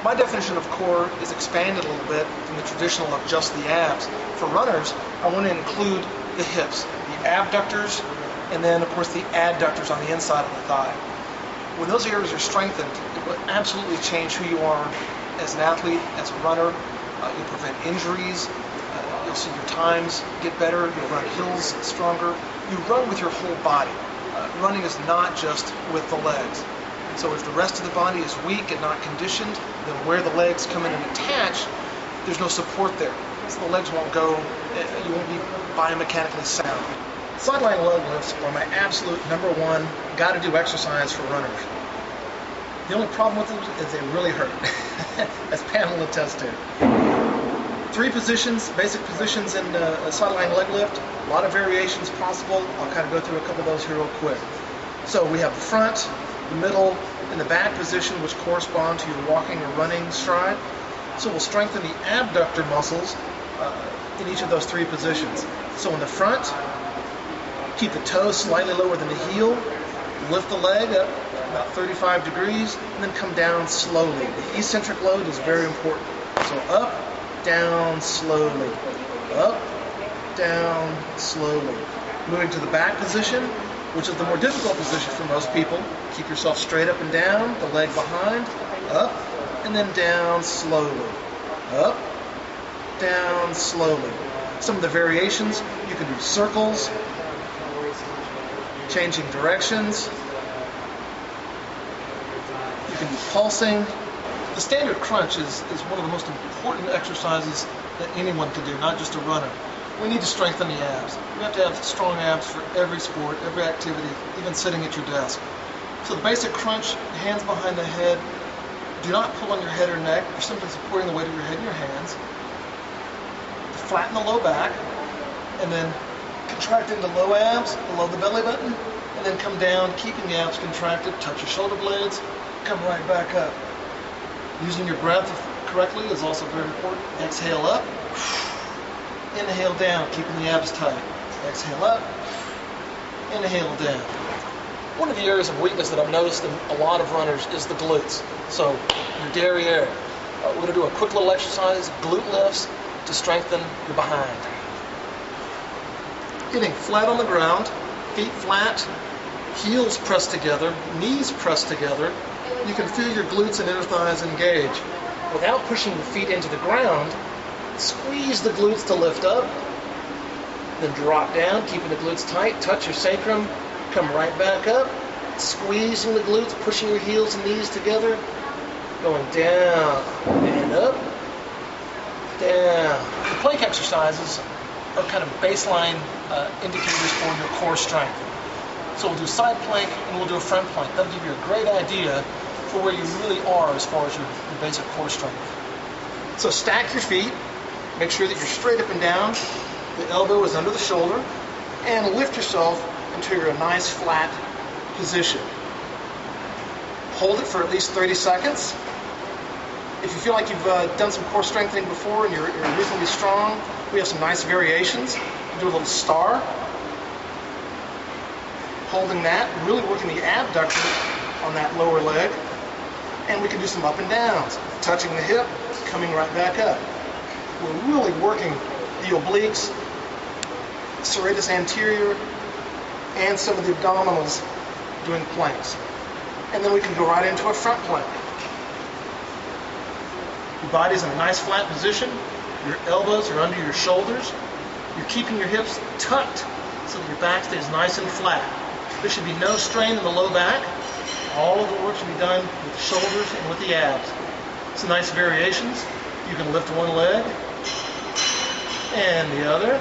My definition of core is expanded a little bit from the traditional of just the abs. For runners, I want to include the hips, the abductors, and then of course the adductors on the inside of the thigh. When those areas are strengthened, it will absolutely change who you are as an athlete, as a runner. You'll prevent injuries, you'll see your times get better, you'll run hills stronger. You run with your whole body. Running is not just with the legs. So if the rest of the body is weak and not conditioned, then where the legs come in and attach, there's no support there. So the legs won't go, you won't be biomechanically sound. Sideline leg lifts are my absolute #1 gotta-do exercise for runners. The only problem with them is they really hurt, as Pam will attest to. 3 positions, basic positions in a sideline leg lift, a lot of variations possible. I'll kind of go through a couple of those here real quick. So we have the front, the middle, and the back position, which correspond to your walking or running stride. So we'll strengthen the abductor muscles in each of those 3 positions. So in the front, keep the toes slightly lower than the heel, lift the leg up about 35 degrees, and then come down slowly. The eccentric load is very important. So up, down, slowly. Up, down, slowly. Moving to the back position, which is the more difficult position for most people. Keep yourself straight up and down, the leg behind, up, and then down slowly. Up, down, slowly. Some of the variations, you can do circles, changing directions. You can do pulsing. The standard crunch is one of the most important exercises that anyone can do, not just a runner. We need to strengthen the abs. We have to have strong abs for every sport, every activity, even sitting at your desk. So the basic crunch, hands behind the head. Do not pull on your head or neck. You're simply supporting the weight of your head in your hands. Flatten the low back, and then contracting the low abs below the belly button, and then come down, keeping the abs contracted. Touch your shoulder blades, come right back up. Using your breath correctly is also very important. Exhale up, inhale down, keeping the abs tight. Exhale up, inhale down. One of the areas of weakness that I've noticed in a lot of runners is the glutes. So your derriere. We're going to do a quick little exercise, glute lifts, to strengthen your behind. Getting flat on the ground, feet flat, heels pressed together, knees pressed together. You can feel your glutes and inner thighs engage. Without pushing the feet into the ground, squeeze the glutes to lift up, then drop down, keeping the glutes tight, touch your sacrum, come right back up, squeezing the glutes, pushing your heels and knees together, going down and up, down. The plank exercises are kind of baseline indicators for your core strength. So we'll do side plank and we'll do a front plank. That'll give you a great idea for where you really are as far as your basic core strength. So stack your feet, make sure that you're straight up and down, the elbow is under the shoulder, and lift yourself until you're in a nice flat position. Hold it for at least 30 seconds. If you feel like you've done some core strengthening before and you're reasonably strong, we have some nice variations. Do a little star. Holding that, really working the abductor on that lower leg. And we can do some up and downs. Touching the hip, coming right back up. We're really working the obliques, serratus anterior, and some of the abdominals doing planks. And then we can go right into a front plank. Your body's in a nice flat position. Your elbows are under your shoulders. You're keeping your hips tucked so that your back stays nice and flat. There should be no strain in the low back. All of the work should be done with the shoulders and with the abs. Some nice variations. You can lift one leg and the other.